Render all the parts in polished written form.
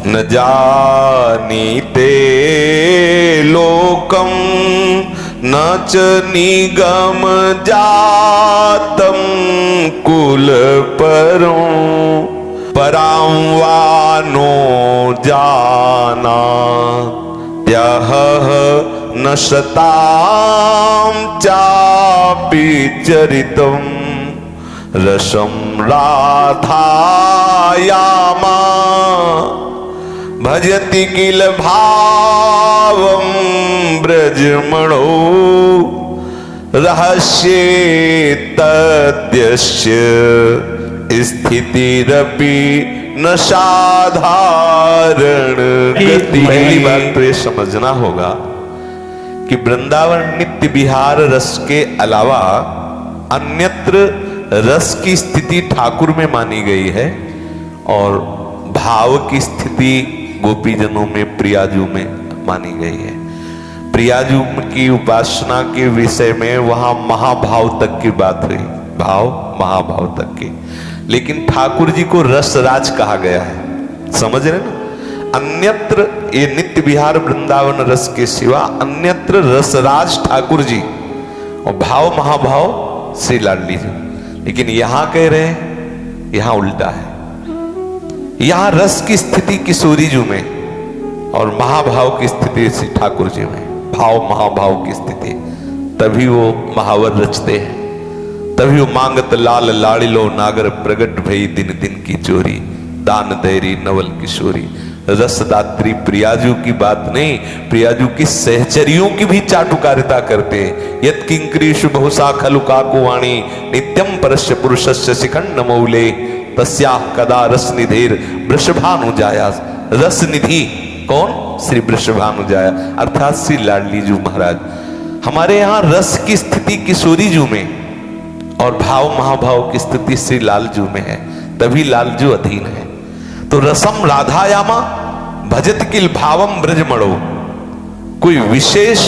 न जानीते लोकम न च निगम जातम कुल परों परां वा नो जाना यह न शतां चापि चरितम् रसं राधायामा भजति किल भावं ब्रजमणो रहस्ये तद्यस्य स्थितिरपि न साधारण गति। पहली बात तो ये समझना होगा कि वृंदावन नित्य विहार रस के अलावा अन्यत्र रस की स्थिति ठाकुर में मानी गई है और भाव की स्थिति गोपीजनों में प्रियाजू में मानी गई है। प्रियाजू की उपासना के विषय में वहां महाभाव तक की बात हुई, भाव महाभाव तक की, लेकिन ठाकुर जी को रसराज कहा गया है। समझ रहे ना? अन्यत्र ये नित्य विहार वृंदावन रस के सिवा अन्यत्र रसराज ठाकुर जी और भाव महाभाव श्री लाडली जी। लेकिन यहां कह रहे हैं यहां उल्टा है। यहां रस की स्थिति किशोरी जी में और महाभाव की स्थिति श्री ठाकुर जी में, भाव महाभाव की स्थिति। तभी वो महावर रचते हैं, तभी वो मांगत लाल लाड़िलो नागर प्रगट भई दिन दिन की चोरी दान दैरी नवल किशोरी। रसदात्री प्रियाजू की बात नहीं, प्रियाजू की सहचरियों की भी चाटुकारिता करते हैं। यत किंकरीषु बहुसा खलु काकुवाणी नित्यम परस्य पुरुषस्य शिखंड मौले तस्याः कदा रस निधेर वृषभानुजाया। रस निधि कौन? श्री वृषभानुजाया अर्थात श्री लाडली जू महाराज। हमारे यहाँ रस की स्थिति किशोरी जू में और भाव महाभाव की स्थिति श्री लालजू में है, तभी लालजू अधीन है। तो रसम राधायामा भजत किल भावम ब्रजमणो। कोई विशेष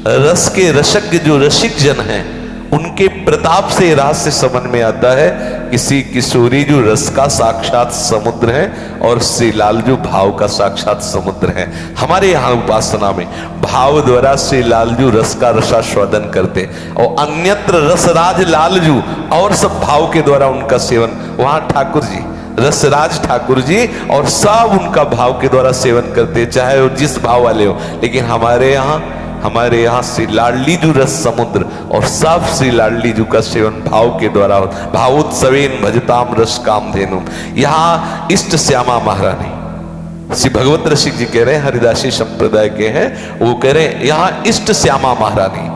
रस के रसज्ञ जो रसिक जन हैं उनके प्रताप से रहस्य समझ में आता है कि श्री किशोरी जो रस का साक्षात समुद्र है और श्री लालजू भाव का साक्षात समुद्र है। हमारे यहाँ उपासना में भाव द्वारा श्री लालजू रस का रसास्वादन करते और अन्यत्र रसराज लालजू और सब भाव के द्वारा उनका सेवन। वहां ठाकुर जी रसराज ठाकुर जी और सब उनका भाव के द्वारा सेवन करते, चाहे वो जिस भाव वाले हो। लेकिन हमारे यहाँ श्री लाडली जू रस समुद्र और सब श्री लाडली जू का सेवन भाव के द्वारा हो। भावोत्सवेन भजताम रस कामधेनुम। यहाँ इष्ट श्यामा महारानी श्री भगवत रसिक जी कह रहे हैं, हरिदासी संप्रदाय के हैं, वो कह रहे हैं यहाँ इष्ट श्यामा महारानी।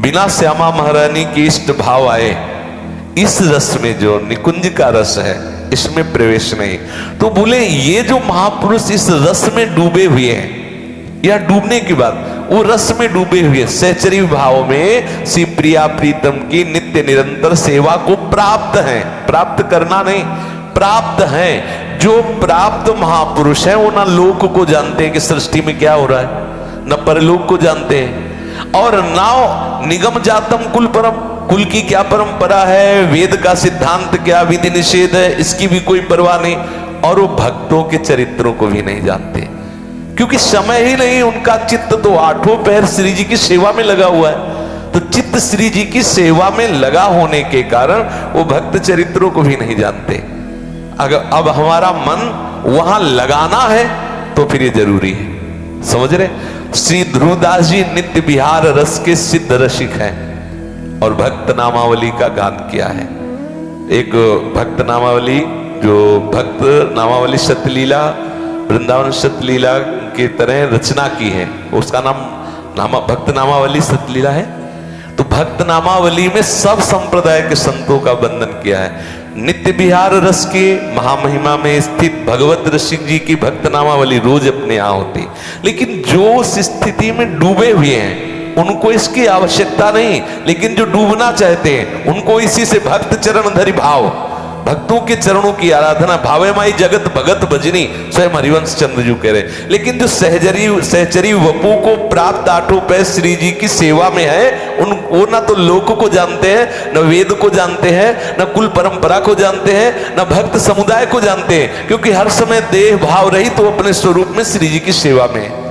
बिना श्यामा महारानी के इष्ट भाव आए इस रस में जो निकुंज का रस है इसमें प्रवेश नहीं। तो बोले ये जो महापुरुष इस रस में डूबे हुए हैं, या डूबने की बात, वो रस में डूबे हुए सहचरी भाव में श्री प्रिया प्रीतम की नित्य निरंतर सेवा को प्राप्त हैं। प्राप्त करना नहीं, प्राप्त हैं। जो प्राप्त महापुरुष हैं वो ना लोक को जानते हैं कि सृष्टि में क्या हो रहा है, न परलोक को जानते हैं, और ना निगम जातम कुल परम, कुल की क्या परंपरा है, वेद का सिद्धांत क्या विधि निषेध है, इसकी भी कोई परवाह नहीं। और वो भक्तों के चरित्रों को भी नहीं जानते, क्योंकि समय ही नहीं। उनका चित्त तो आठों पैर श्री जी की सेवा में लगा हुआ है। तो चित्त श्री जी की सेवा में लगा होने के कारण वो भक्त चरित्रों को भी नहीं जानते। अगर अब हमारा मन वहां लगाना है तो फिर ये जरूरी है। समझ रहे? श्री ध्रुवदास जी नित्य विहार रस के सिद्ध रसिक हैं और भक्त नामावली का गान किया है। एक भक्त नामावली, जो भक्त नामावली सतलीला वृंदावन सतलीला की तरह रचना की है, उसका नाम भक्त नामावली सतलीला है। तो भक्त नामावली में सब संप्रदाय के संतों का वंदन किया है। नित्य विहार रस के महामहिमा में स्थित भगवत रसिक जी की भक्त नामावली रोज अपने यहाँ होती, लेकिन जो उस स्थिति में डूबे हुए हैं उनको इसकी आवश्यकता नहीं। लेकिन जो डूबना चाहते हैं उनको इसी से भक्त चरण धरि भाव, भक्तों के चरणों की आराधना, भावे माई जगत भगत भजनी, स्वयं हरिवंश चंद्र जी कह रहे। लेकिन जो सहचरी वपू को प्राप्त आठों पे श्री जी की सेवा में है, वो ना तो लोक को जानते हैं, न वेद को जानते हैं, न कुल परंपरा को जानते हैं, न भक्त समुदाय को जानते हैं, क्योंकि हर समय देह भाव रही तो अपने स्वरूप में श्री जी की सेवा में है।